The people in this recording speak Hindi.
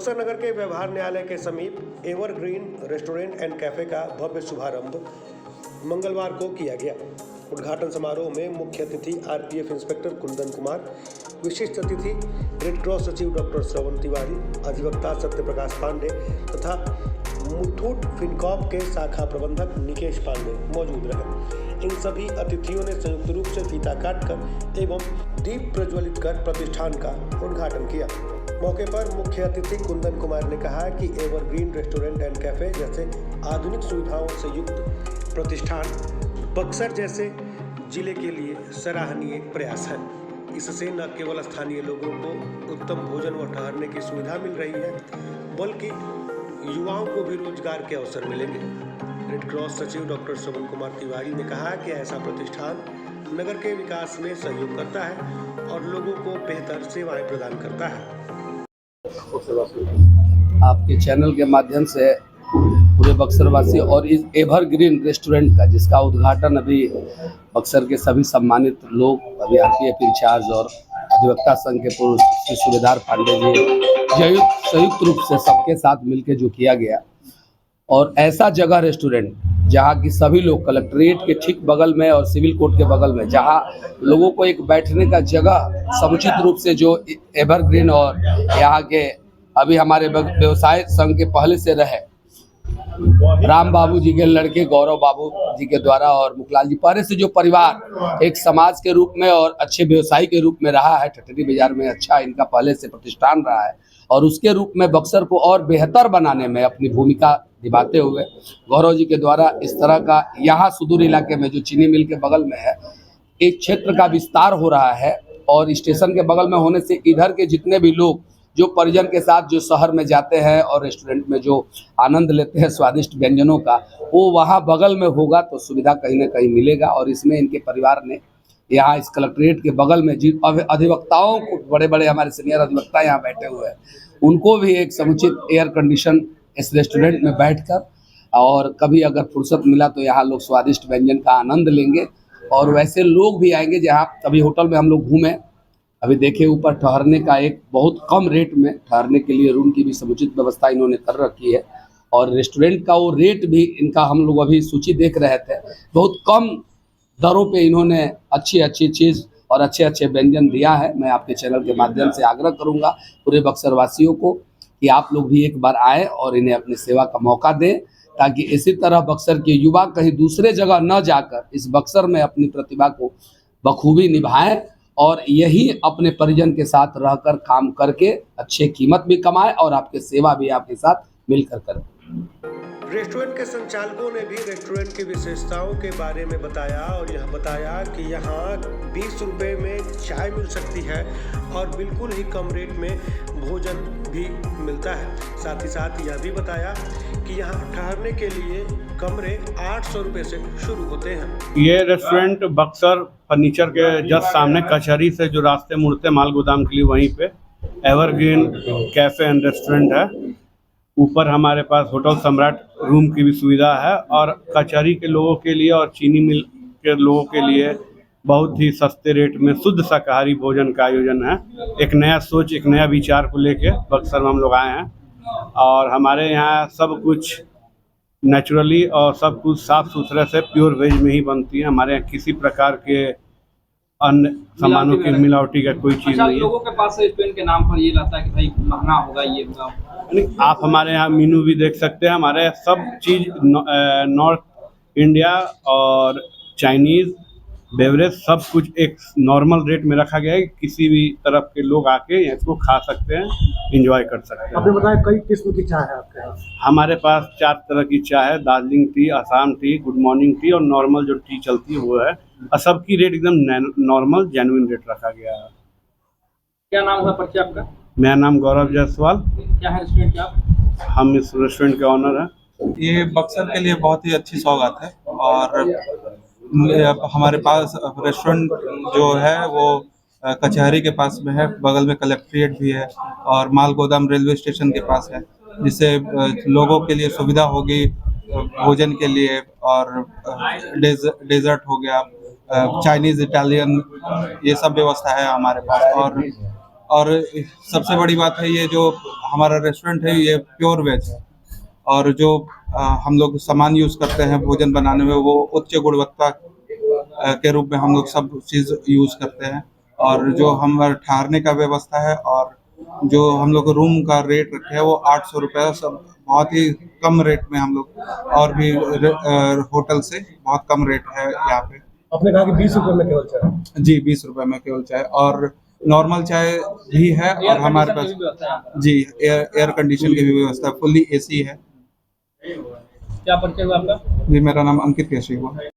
बक्सर नगर के व्यवहार न्यायालय के समीप एवरग्रीन रेस्टोरेंट एंड कैफे का भव्य शुभारंभ मंगलवार को किया गया। उद्घाटन समारोह में मुख्य अतिथि आरपीएफ इंस्पेक्टर कुंदन कुमार, विशिष्ट अतिथि रेड क्रॉस सचिव डॉक्टर श्रवण तिवारी, अधिवक्ता सत्यप्रकाश पांडे तथा मुथूट फिनकॉर्प के शाखा प्रबंधक निकेश पांडे मौजूद रहे। इन सभी अतिथियों ने संयुक्त रूप से फीता काटकर एवं दीप प्रज्वलित कर प्रतिष्ठान का उद्घाटन किया। मौके पर मुख्य अतिथि कुंदन कुमार ने कहा कि एवरग्रीन रेस्टोरेंट एंड कैफे जैसे आधुनिक सुविधाओं से युक्त प्रतिष्ठान बक्सर जैसे जिले के लिए सराहनीय प्रयास है। इससे न केवल स्थानीय लोगों को उत्तम भोजन व ठहरने की सुविधा मिल रही है, बल्कि युवाओं को भी रोजगार के अवसर मिलेंगे। रेड क्रॉस सचिव डॉक्टर श्रवण कुमार तिवारी ने कहा कि ऐसा प्रतिष्ठान नगर के विकास में सहयोग करता है और लोगों को बेहतर सेवाएं प्रदान करता है। आपके चैनल के माध्यम से पूरे बक्सरवासी और इस एवरग्रीन रेस्टोरेंट का, जिसका उद्घाटन अभी बक्सर के सभी सम्मानित लोग, अभी आरपीएफ इंचार्ज और अधिवक्ता संघ के पूर्व श्री सूबेदार पांडे जी संयुक्त रूप से सबके साथ मिलकर जो किया गया, और ऐसा जगह रेस्टोरेंट जहाँ की सभी लोग कलेक्ट्रेट के ठीक बगल में और सिविल कोर्ट के बगल में, जहाँ लोगों को एक बैठने का जगह समुचित रूप से जो एवरग्रीन और यहाँ के अभी हमारे व्यवसाय संघ के पहले से रहे राम बाबू जी के लड़के गौरव बाबू जी के द्वारा और मुखलाल जी पहले से जो परिवार एक समाज के रूप में और अच्छे व्यवसायी के रूप में रहा है, ठठरी बाजार में अच्छा इनका पहले से प्रतिष्ठान रहा है, और उसके रूप में बक्सर को और बेहतर बनाने में अपनी भूमिका निभाते हुए गौरव जी के द्वारा इस तरह का यहाँ सुदूर इलाके में जो चीनी मिल के बगल में है एक क्षेत्र का विस्तार हो रहा है, और स्टेशन के बगल में होने से इधर के जितने भी लोग जो परिजन के साथ जो शहर में जाते हैं और रेस्टोरेंट में जो आनंद लेते हैं स्वादिष्ट व्यंजनों का, वो वहाँ बगल में होगा तो सुविधा कहीं ना कहीं मिलेगा। और इसमें इनके परिवार ने यहाँ इस कलेक्ट्रेट के बगल में जिन अधिवक्ताओं को, बड़े बड़े हमारे सीनियर अधिवक्ता यहाँ बैठे हुए हैं, उनको भी एक समुचित एयर कंडीशन इस रेस्टोरेंट में बैठकर, और कभी अगर फुर्सत मिला तो यहाँ लोग स्वादिष्ट व्यंजन का आनंद लेंगे। और वैसे लोग भी आएंगे जहाँ कभी होटल में हम लोग घूमें, अभी देखे ऊपर ठहरने का एक बहुत कम रेट में ठहरने के लिए रूम की भी समुचित व्यवस्था इन्होंने कर रखी है, और रेस्टोरेंट का वो रेट भी इनका हम लोग अभी सूची देख रहे थे, बहुत कम दरों पे इन्होंने अच्छी अच्छी चीज़ और अच्छे अच्छे व्यंजन दिया है। मैं आपके चैनल के माध्यम से आग्रह करूंगा पूरे बक्सर वासियों को कि आप लोग भी एक बार आएँ और इन्हें अपनी सेवा का मौका दें, ताकि इसी तरह बक्सर के युवा कहीं दूसरे जगह न जाकर इस बक्सर में अपनी प्रतिभा को बखूबी निभाएं और यही अपने परिजन के साथ रहकर काम करके अच्छे कीमत भी कमाएं और आपके सेवा भी आपके साथ मिलकर करें। रेस्टोरेंट के संचालकों ने भी रेस्टोरेंट की विशेषताओं के बारे में बताया और यह बताया कि यहाँ 20 रुपये में चाय मिल सकती है और बिल्कुल ही कम रेट में भोजन भी मिलता है। साथ ही साथ यह भी बताया कि यहाँ ठहरने के लिए कमरे 800 रुपये से शुरू होते हैं। ये रेस्टोरेंट बक्सर फर्नीचर के जस्ट सामने कचहरी से जो रास्ते मुड़ते माल गोदाम के लिए, वहीं पे एवरग्रीन कैफ़े एंड रेस्टोरेंट है। ऊपर हमारे पास होटल सम्राट रूम की भी सुविधा है, और कचहरी के लोगों के लिए और चीनी मिल के लोगों के लिए बहुत ही सस्ते रेट में शुद्ध शाकाहारी भोजन का आयोजन है। एक नया सोच, एक नया विचार को लेके बक्सर में हम लोग आए हैं, और हमारे यहाँ सब कुछ नेचुरली और सब कुछ साफ़ सुथरे से प्योर वेज में ही बनती है। हमारे यहाँ किसी प्रकार के अन्य सामानों की मिलावटी का कोई चीज़ नहीं है। लोगों के पास रेस्टोरेंट के नाम पर ये रहता है कि भाई महंगा होगा, ये होगा। आप हमारे यहाँ मेनू भी देख सकते हैं। हमारे सब चीज़ नॉर्थ इंडिया और चाइनीज़ बेवरेज सब कुछ एक नॉर्मल रेट में रखा गया है। किसी भी तरफ के लोग आके इसको खा सकते हैं, एंजॉय कर सकते हैं। आपने बताया कई किस्म की चाय है आपके पास? हमारे पास 4 तरह की चाय है, Darjeeling T, Assam T, good morning tea और नॉर्मल जो टी चलती है वो है। और सबकी रेट एकदम नॉर्मल जेन्युइन रेट रखा गया है। क्या नाम है परिचय आपका? मेरा नाम गौरव जायसवाल। क्या है रेस्टोरेंट का? हम इस रेस्टोरेंट के ऑनर हैं। ये बक्सर के लिए बहुत ही अच्छी सौगात है, और हमारे पास रेस्टोरेंट जो है वो कचहरी के पास में है, बगल में कलेक्ट्रेट भी है और माल गोदाम रेलवे स्टेशन के पास है, जिससे लोगों के लिए सुविधा होगी भोजन के लिए। और डेजर्ट हो गया, चाइनीज़, इटालियन, ये सब व्यवस्था है हमारे पास। और और सबसे बड़ी बात है ये जो हमारा रेस्टोरेंट है ये प्योर वेज है और जो हम लोग सामान यूज़ करते हैं भोजन बनाने में वो उच्च गुणवत्ता के रूप में हम लोग सब चीज़ यूज़ करते हैं और जो हमारे ठहरने का व्यवस्था है और जो हम लोग रूम का रेट रखे हैं वो 800 रुपये, सब बहुत ही कम रेट में हम लोग और भी होटल से बहुत कम रेट है यहाँ पे। आपने कहा कि 20 रुपए में केवल चाय। जी 20 रुपए में केवल चाय और नॉर्मल चाय भी है और हमारे पास जी एयर कंडीशन की भी व्यवस्था, फुल्ली एसी है। क्या परिचय हुआ आपका? जी मेरा नाम अंकित केशरी हुआ।